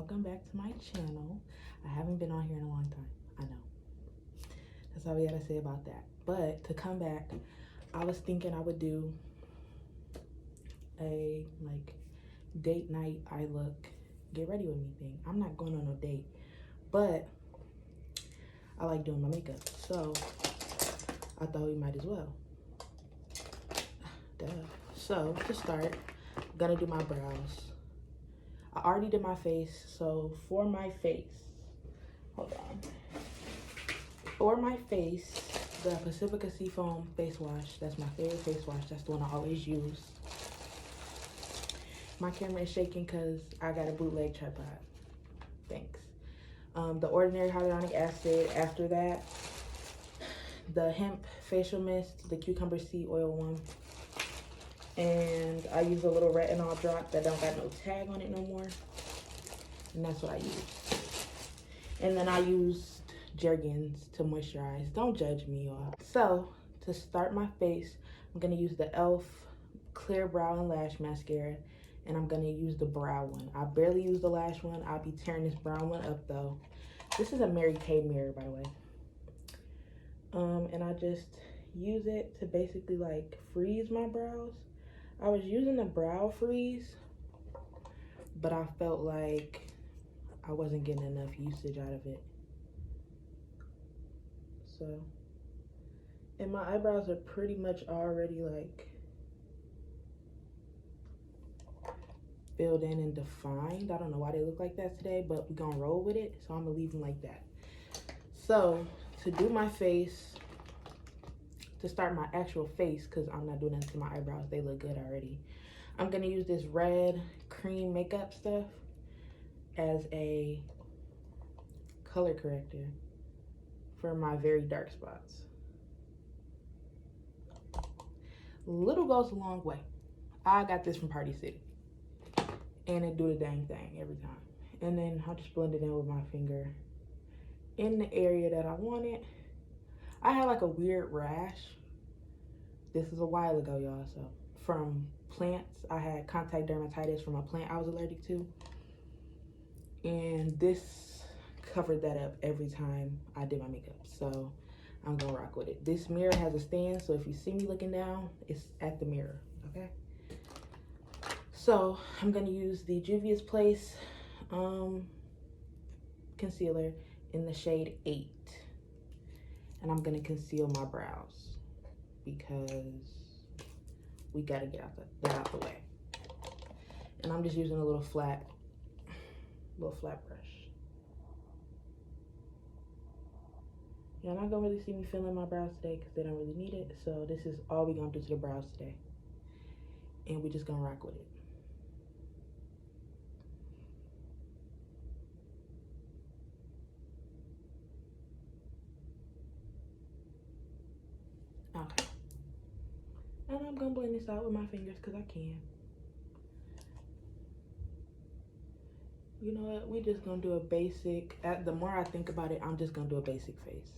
welcome back to my channel. I haven't been on here in a long time, I know. That's all we gotta say about that. But to come back, I was thinking I would do a like date night eye look, get ready with me thing. I'm not going on no date, but I like doing my makeup, so I thought we might as well. Duh. So to start, I'm gonna do my brows. I already did my face, so for my face, hold on. For my face, the Pacifica Seafoam face wash, that's my favorite face wash. That's the one I always use. My camera is shaking because I got a bootleg tripod. Thanks. The Ordinary Hyaluronic Acid. After that, the hemp facial mist, the cucumber seed oil one. And I use a little retinol drop that don't got no tag on it no more. And that's what I use. And then I used Jergens to moisturize. Don't judge me, y'all. So, to start my face, I'm going to use the e.l.f. Clear Brow and Lash Mascara. And I'm going to use the brow one. I barely use the lash one. I'll be tearing this brown one up, though. This is a Mary Kay mirror, by the way. And I just use it to basically, like, freeze my brows. I was using the brow freeze, but I felt like I wasn't getting enough usage out of it. So, and my eyebrows are pretty much already like filled in and defined. I don't know why they look like that today, but we're gonna roll with it. So I'm gonna leave them like that. So to do my face, to start my actual face, because I'm not doing that to my eyebrows, they look good already, I'm gonna use this red cream makeup stuff as a color corrector for my very dark spots. Little goes a long way. I got this from Party City, and it do the dang thing every time. And then I'll just blend it in with my finger in the area that I want it. I had like a weird rash. This is a while ago, y'all. So from plants, I had contact dermatitis from a plant I was allergic to. And this covered that up every time I did my makeup. So I'm gonna rock with it. This mirror has a stand, so if you see me looking down, it's at the mirror, okay? So I'm gonna use the Juvia's Place concealer in the shade 8. And I'm gonna conceal my brows because we gotta get that out the way. And I'm just using a little flat brush. You're not gonna really see me filling my brows today because they don't really need it. So this is all we're gonna do to the brows today. And we're just gonna rock with it. Okay. And I'm gonna blend this out with my fingers because I can. You know what? We're just gonna do a basic, the more I think about it, I'm just gonna do a basic face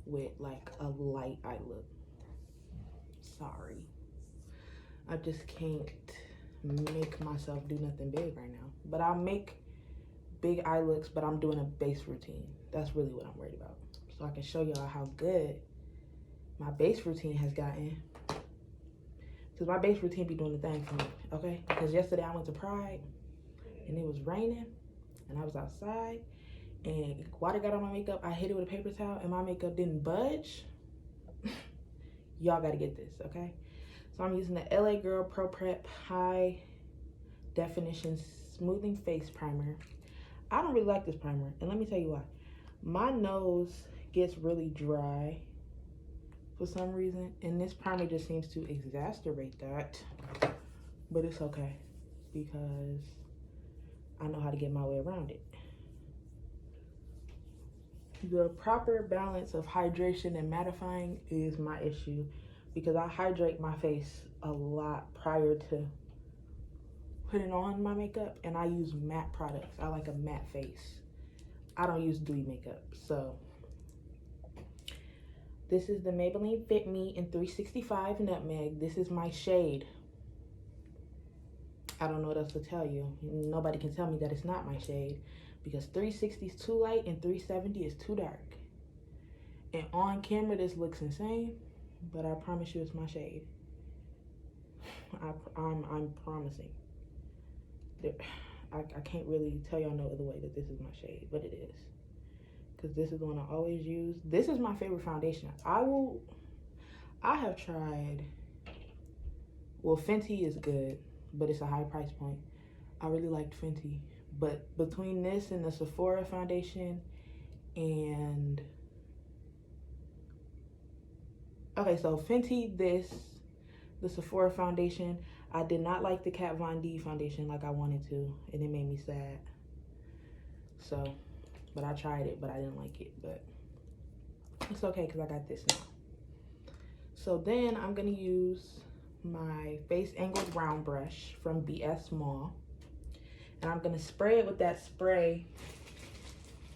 with like a light eye look. Sorry. I just can't make myself do nothing big right now. But I'll make big eye looks, but I'm doing a base routine. That's really what I'm worried about. So I can show y'all how good my base routine has gotten. Because my base routine be doing the thing for me, okay? Because yesterday I went to Pride and it was raining and I was outside and water got on my makeup. I hit it with a paper towel and my makeup didn't budge. Y'all gotta get this, okay? So I'm using the LA Girl Pro Prep High Definition Smoothing Face Primer. I don't really like this primer, and let me tell you why. My nose gets really dry for some reason, and this primer just seems to exacerbate that. But it's okay because I know how to get my way around it. The proper balance of hydration and mattifying is my issue because I hydrate my face a lot prior to putting on my makeup, and I use matte products. I like a matte face. I don't use dewy makeup. So this is the Maybelline Fit Me in 365 Nutmeg. This is my shade. I don't know what else to tell you. Nobody can tell me that it's not my shade, because 360 is too light and 370 is too dark. And on camera, this looks insane, but I promise you it's my shade. I'm promising. I can't really tell y'all no other way that this is my shade, but it is. Because this is the one I always use. This is my favorite foundation. I have tried, well, Fenty is good, but it's a high price point. I really liked Fenty. But between this and the Sephora foundation and... Okay, so Fenty, the Sephora foundation, I did not like the Kat Von D foundation like I wanted to, and it made me sad. So, but I tried it, but I didn't like it, but it's okay because I got this now. So then I'm gonna use my face angled round brush from BS Mall, and I'm gonna spray it with that spray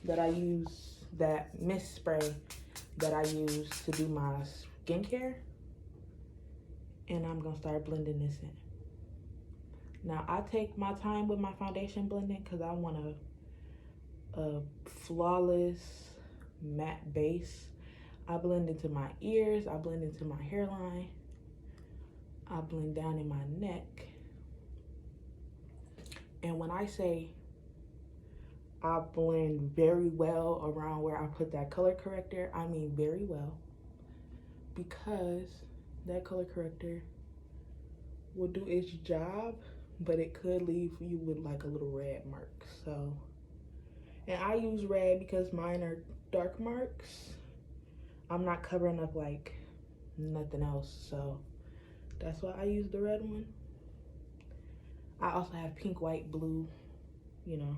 that I use, that mist spray that I use to do my skincare. And I'm gonna start blending this in. Now I take my time with my foundation blending because I want a flawless matte base. I blend into my ears, I blend into my hairline, I blend down in my neck. And when I say I blend very well around where I put that color corrector, I mean very well, because that color corrector will do its job, but it could leave you with like a little red mark. So, and I use red because mine are dark marks. I'm not covering up like nothing else, so that's why I use the red one. I also have pink, white, blue, you know.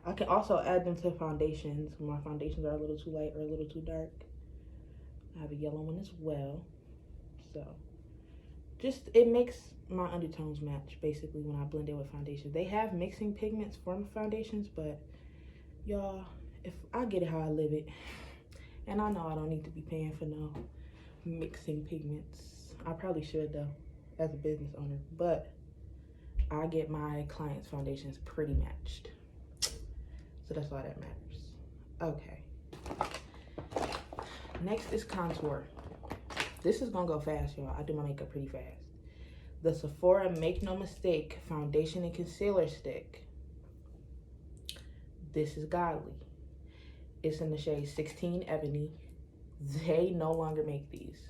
I can also add them to foundations when my foundations are a little too light or a little too dark. I have a yellow one as well. So just, it makes my undertones match basically when I blend it with foundations. They have mixing pigments for foundations, but y'all, if I get it how I live it, and I know I don't need to be paying for no mixing pigments. I probably should though, as a business owner, but I get my clients' foundations pretty matched. So that's why that matters. Okay. Next is contour. This is gonna go fast, y'all. I do my makeup pretty fast. The Sephora Make No Mistake Foundation and Concealer Stick. This is godly. It's in the shade 16 Ebony. They no longer make these.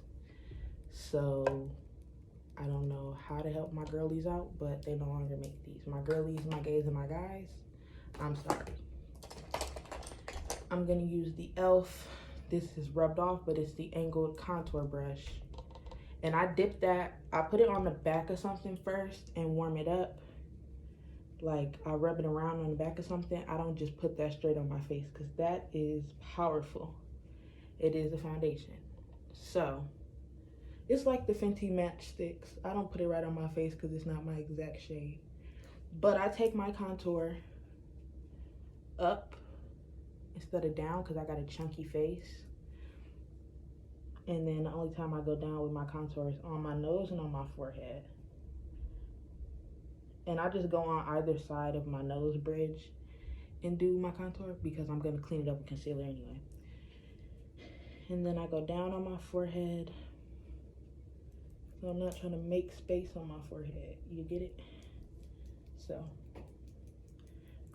So I don't know how to help my girlies out, but they no longer make these. My girlies, my gays, and my guys, I'm sorry. I'm gonna use the e.l.f. This is rubbed off, but it's the angled contour brush. And I dip that, I put it on the back of something first and warm it up. Like I rub it around on the back of something. I don't just put that straight on my face because that is powerful. It is a foundation. So it's like the Fenty matchsticks. I don't put it right on my face because it's not my exact shade. But I take my contour up instead of down because I got a chunky face. And then the only time I go down with my contour is on my nose and on my forehead. And I just go on either side of my nose bridge and do my contour because I'm going to clean it up with concealer anyway. And then I go down on my forehead. So I'm not trying to make space on my forehead. You get it? So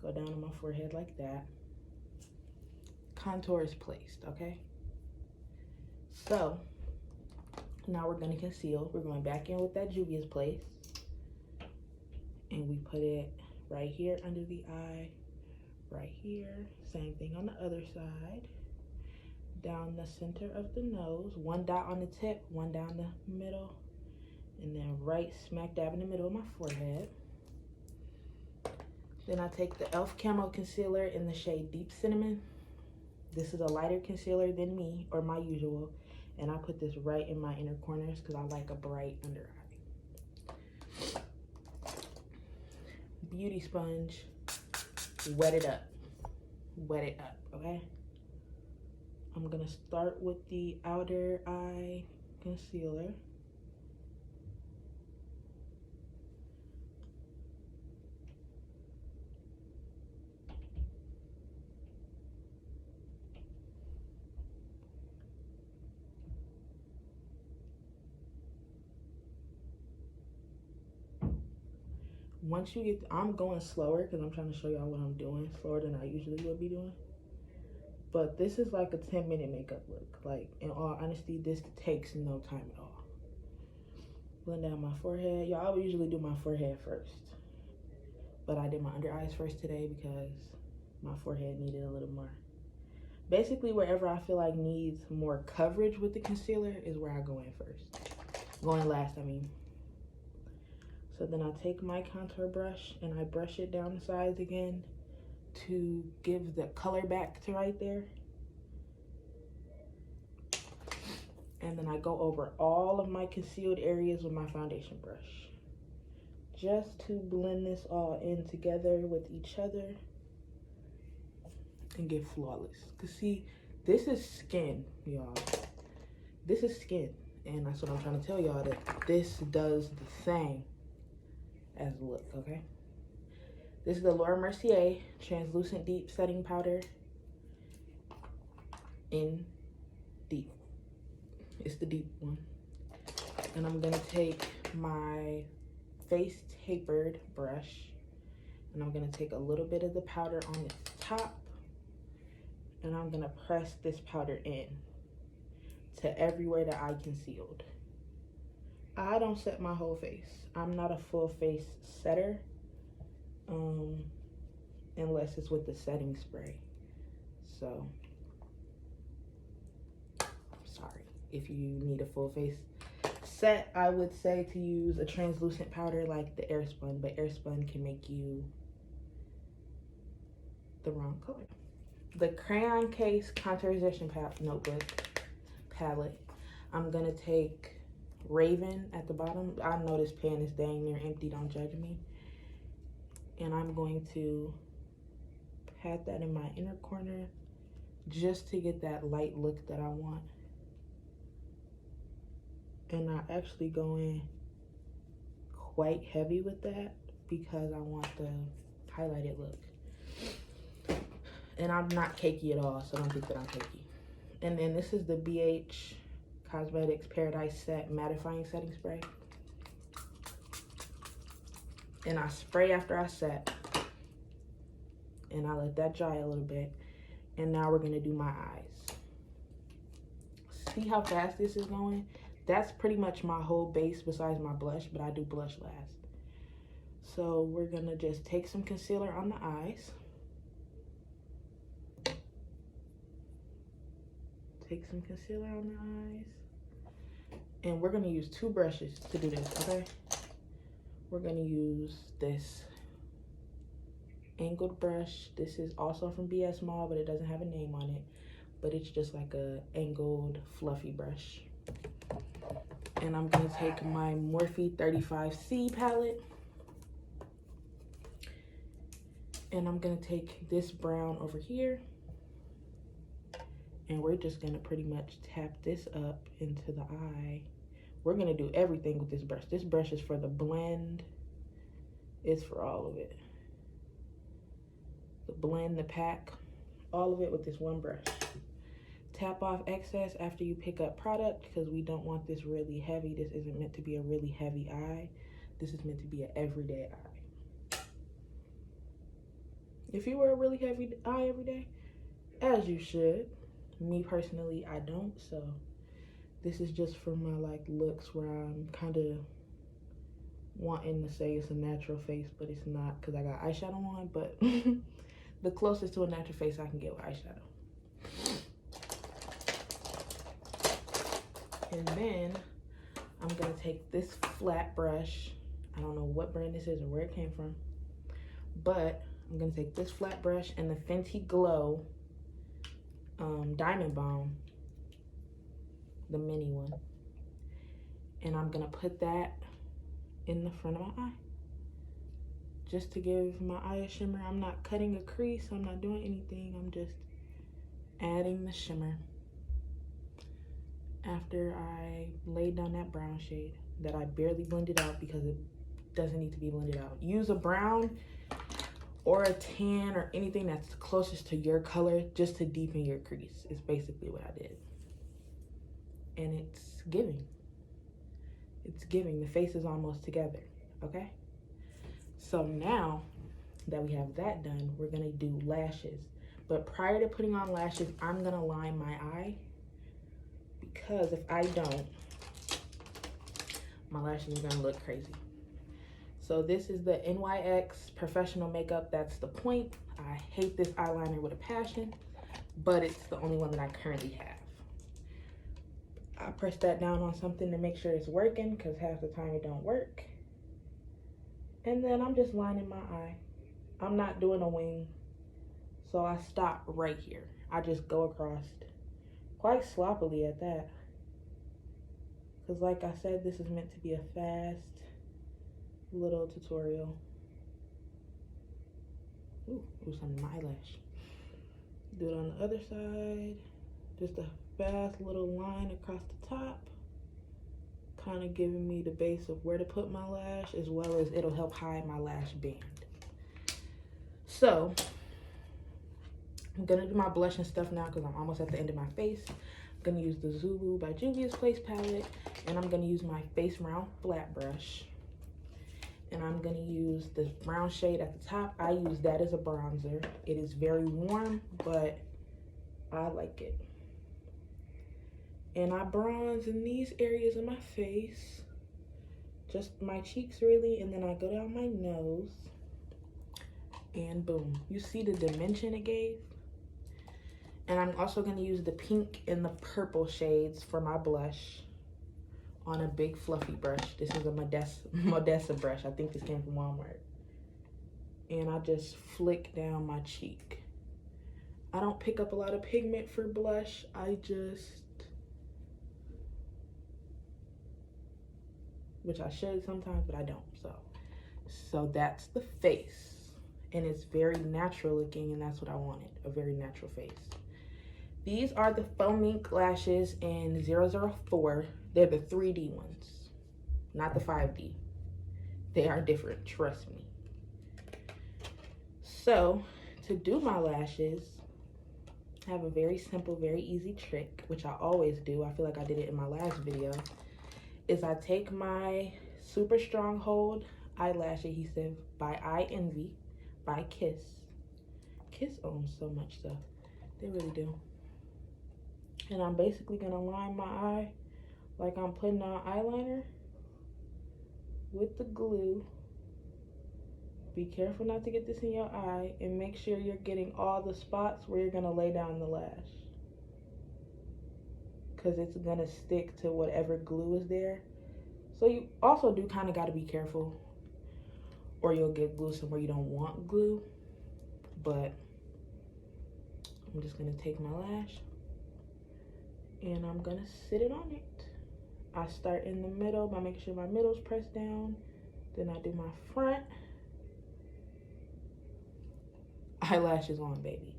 go down on my forehead like that. Contour is placed, okay? So now we're going to conceal. We're going back in with that Juvia's Place. And we put it right here under the eye, right here. Same thing on the other side. Down the center of the nose. One dot on the tip, one down the middle. And then right smack dab in the middle of my forehead. Then I take the e.l.f. Camo Concealer in the shade Deep Cinnamon. This is a lighter concealer than me, or my usual. And I put this right in my inner corners because I like a bright under eye. Beauty sponge, wet it up. Wet it up, okay? I'm gonna start with the outer eye concealer. once you get, I'm going slower because I'm trying to show y'all what I'm doing, slower than I usually would be doing. But this is like a 10-minute makeup look. Like, in all honesty, this takes no time at all. Blend down my forehead. Y'all, I would usually do my forehead first, but I did my under eyes first today because my forehead needed a little more. Basically, wherever I feel like needs more coverage with the concealer is where I go in first. Go in last, I mean. So then I take my contour brush and I brush it down the sides again to give the color back to right there. And then I go over all of my concealed areas with my foundation brush, just to blend this all in together with each other and get flawless. Cause see, this is skin, y'all. This is skin. And that's what I'm trying to tell y'all, that this does the same as look, okay? This is the Laura Mercier Translucent Deep Setting Powder in Deep. It's the deep one. And I'm gonna take my face tapered brush and I'm gonna take a little bit of the powder on its top and I'm gonna press this powder in to everywhere that I concealed. I don't set my whole face. I'm not a full face setter, unless it's with the setting spray. So, I'm sorry. If you need a full face set, I would say to use a translucent powder like the Airspun, but Airspun can make you the wrong color. The Crayon Case Contourization Notebook palette, I'm gonna take Raven at the bottom. I know this pan is dang near empty, don't judge me. And I'm going to pat that in my inner corner just to get that light look that I want. And I actually go in quite heavy with that because I want the highlighted look. And I'm not cakey at all, so don't think that I'm cakey. And then this is the BH Cosmetics Paradise Set Mattifying Setting Spray. And I spray after I set. And I let that dry a little bit. And now we're gonna do my eyes. See how fast this is going? That's pretty much my whole base besides my blush, but I do blush last. So we're gonna just take some concealer on the eyes. Take some concealer on the eyes. And we're gonna use 2 brushes to do this, okay? We're gonna use this angled brush. This is also from BS Mall, but it doesn't have a name on it. But it's just like a angled, fluffy brush. And I'm gonna take my Morphe 35C palette. And I'm gonna take this brown over here. And we're just gonna pretty much tap this up into the eye. We're gonna do everything with this brush. This brush is for the blend. It's for all of it. The blend, the pack, all of it with this one brush. Tap off excess after you pick up product because we don't want this really heavy. This isn't meant to be a really heavy eye. This is meant to be an everyday eye. If you wear a really heavy eye every day, as you should. Me personally, I don't, so this is just for my like looks where I'm kind of wanting to say it's a natural face, but it's not because I got eyeshadow on, but the closest to a natural face I can get with eyeshadow. And then I'm gonna take this flat brush. I don't know what brand this is or where it came from, but I'm gonna take this flat brush and the Fenty Glow Diamond Balm, the mini one, and I'm gonna put that in the front of my eye just to give my eye a shimmer. I'm not cutting a crease, I'm not doing anything, I'm just adding the shimmer after I laid down that brown shade that I barely blended out because it doesn't need to be blended out. Use a brown or a tan or anything that's closest to your color just to deepen your crease is basically what I did. And it's giving. It's giving. The face is almost together, okay? So now that we have that done, we're gonna do lashes. But prior to putting on lashes, I'm gonna line my eye, because if I don't, my lashes are gonna look crazy. So this is the NYX Professional Makeup That's the Point. I hate this eyeliner with a passion, but it's the only one that I currently have. I press that down on something to make sure it's working, because half the time it don't work. And then I'm just lining my eye. I'm not doing a wing, so I stop right here. I just go across, quite sloppily at that. Because like I said, this is meant to be a fast little tutorial. Ooh, some eyelash. Do it on the other side. Just a fast little line across the top, kind of giving me the base of where to put my lash, as well as it'll help hide my lash band. So I'm gonna do my blush and stuff now, because I'm almost at the end of my face. I'm gonna use the Zulu by Juvia's Place palette, and I'm gonna use my Face Round flat brush, and I'm gonna use this brown shade at the top. I use that as a bronzer. It is very warm, but I like it. And I bronze in these areas of my face, just my cheeks really, and then I go down my nose, and boom, you see the dimension it gave. And I'm also gonna use the pink and the purple shades for my blush on a big fluffy brush. This is a Modessa brush. I think this came from Walmart. And I just flick down my cheek. I don't pick up a lot of pigment for blush. Which I should sometimes, but I don't. So that's the face. And it's very natural looking, and that's what I wanted, a very natural face. These are the Foam Ink lashes in 004. They're the 3D ones, not the 5D. They are different, trust me. So to do my lashes, I have a very simple, very easy trick, which I always do. I feel like I did it in my last video. Is I take my Super Strong Hold Eyelash Adhesive by imovie by Kiss. Kiss owns so much stuff. They really do. And I'm basically gonna line my eye like I'm putting on eyeliner with the glue. Be careful not to get this in your eye, and make sure you're getting all the spots where you're gonna lay down the lash, because it's gonna stick to whatever glue is there. So you also do kind of got to be careful, or you'll get glue somewhere you don't want glue. But I'm just gonna take my lash and I'm gonna sit it on it. I start in the middle by making sure my middle's pressed down. Then I do my front. Eyelashes on, baby.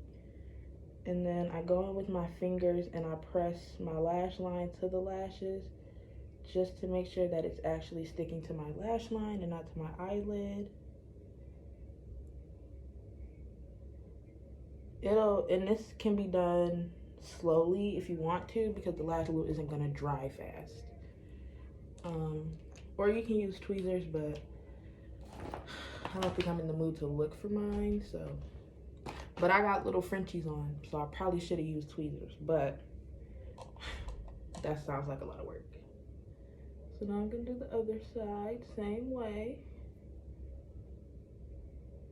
And then I go in with my fingers and I press my lash line to the lashes, just to make sure that it's actually sticking to my lash line and not to my eyelid. And this can be done slowly if you want to, because the lash glue isn't gonna dry fast. Or you can use tweezers, but I don't think I'm in the mood to look for mine, so. But I got little Frenchies on, so I probably should have used tweezers, but that sounds like a lot of work. So now I'm gonna do the other side, same way.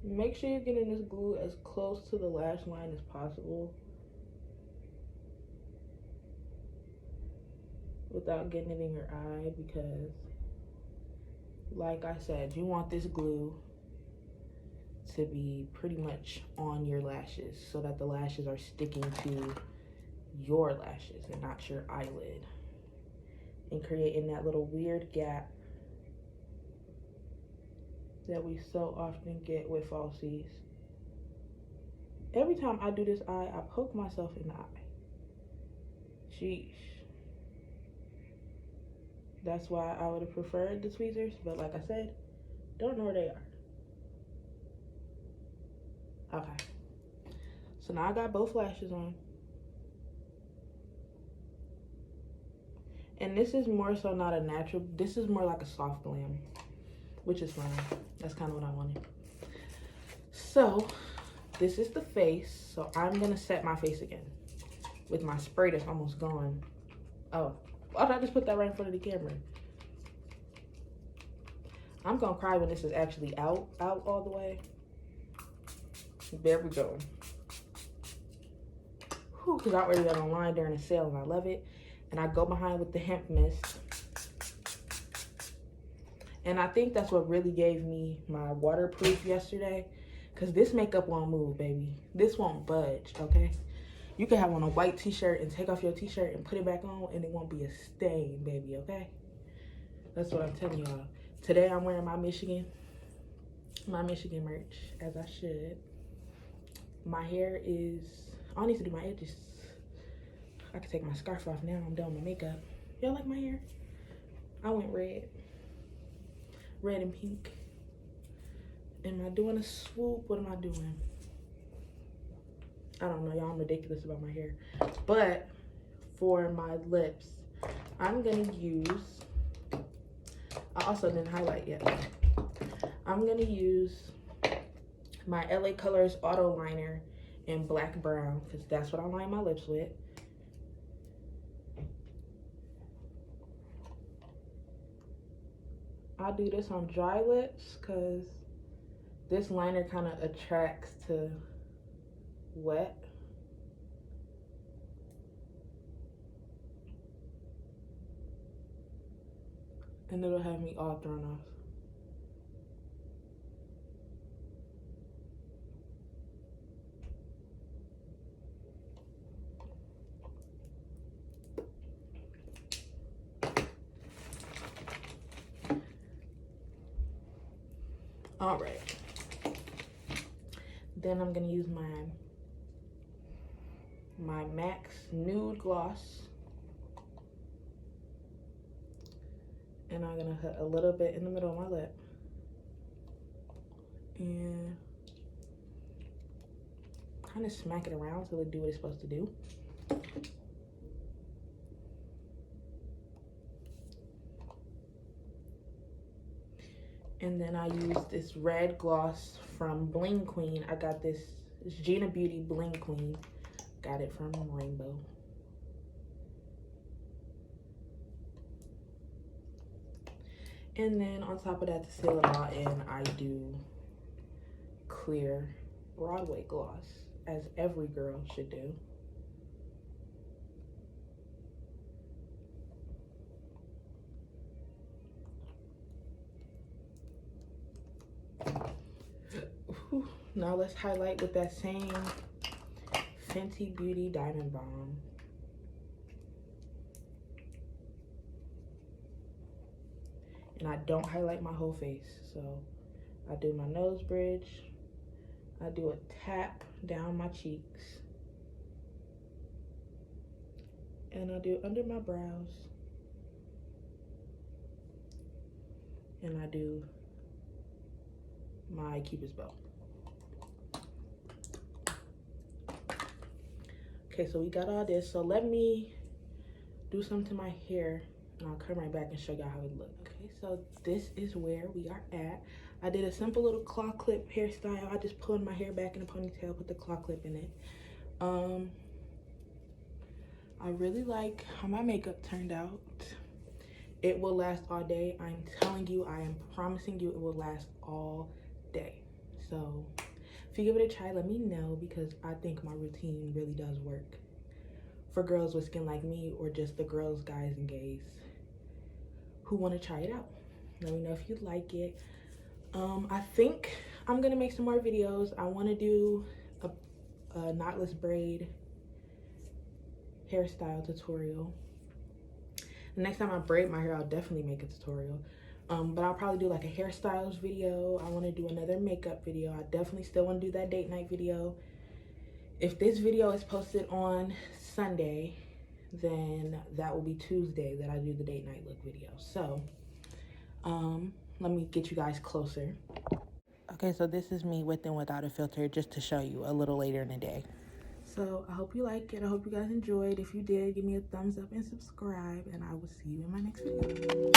Make sure you're getting this glue as close to the lash line as possible without getting it in your eye, because like I said, you want this glue to be pretty much on your lashes so that the lashes are sticking to your lashes and not your eyelid, and creating that little weird gap that we so often get with falsies. Every time I do this eye, I poke myself in the eye. Sheesh. That's why I would have preferred the tweezers, but like I said, don't know where they are. Okay. So now I got both lashes on. And this is more so not a natural, this is more like a soft glam. which is fine. That's kind of what I wanted. So this is the face. So I'm gonna set my face again with my spray that's almost gone. Oh, why did I just put that right in front of the camera? I'm gonna cry when this is actually out all the way. There we go. Whew, because I ordered that online during a sale and I love it. And I go behind with the hemp mist. And I think that's what really gave me my waterproof yesterday. Because this makeup won't move, baby. This won't budge, okay? You can have on a white t-shirt and take off your t-shirt and put it back on and it won't be a stain, baby, okay? That's what I'm telling y'all. Today I'm wearing my Michigan merch, as I should. My hair is, I don't need to do my edges. I can take my scarf off now. I'm done with my makeup. Y'all like my hair? I went red and pink. Am I doing a swoop? What am I doing? I don't know, y'all. I'm ridiculous about my hair. But for my lips, I'm gonna use, I also didn't highlight yet. I'm gonna use my LA Colors Auto Liner in black brown, because that's what I line my lips with. I'll do this on dry lips because this liner kind of attracts to wet. And it'll have me all thrown off. All right. Then I'm gonna use my MAC's Nude Gloss. And I'm gonna put a little bit in the middle of my lip. And kind of smack it around so it do what it's supposed to do. And then I use this red gloss from Bling Queen. I got this, it's Gina Beauty Bling Queen. Got it from Rainbow. And then on top of that, to seal it all in, I do clear Broadway gloss, as every girl should do. Now let's highlight with that same Fenty Beauty Diamond Balm. And I don't highlight my whole face, so I do my nose bridge, I do a tap down my cheeks, and I do under my brows, and I do my Cupid's bow. Okay, so we got all this, so let me do something to my hair and I'll come right back and show y'all how it looks. Okay, so this is where we are at. I did a simple little claw clip hairstyle. I just pulled my hair back in a ponytail, put the claw clip in it. I really like how my makeup turned out. It will last all day. I'm telling you, I am promising you it will last all day. So if you give it a try, let me know, because I think my routine really does work for girls with skin like me, or just the girls, guys, and gays who want to try it out. Let me know if you like it. I think I'm gonna make some more videos. I want to do a knotless braid hairstyle tutorial. The next time I braid my hair, I'll definitely make a tutorial. But I'll probably do like a hairstyles video. I want to do another makeup video. I definitely still want to do that date night video. If this video is posted on Sunday, then that will be Tuesday that I do the date night look video. So let me get you guys closer. Okay, so this is me with and without a filter, just to show you a little later in the day. So I hope you like it. I hope you guys enjoyed. If you did, give me a thumbs up and subscribe, and I will see you in my next video.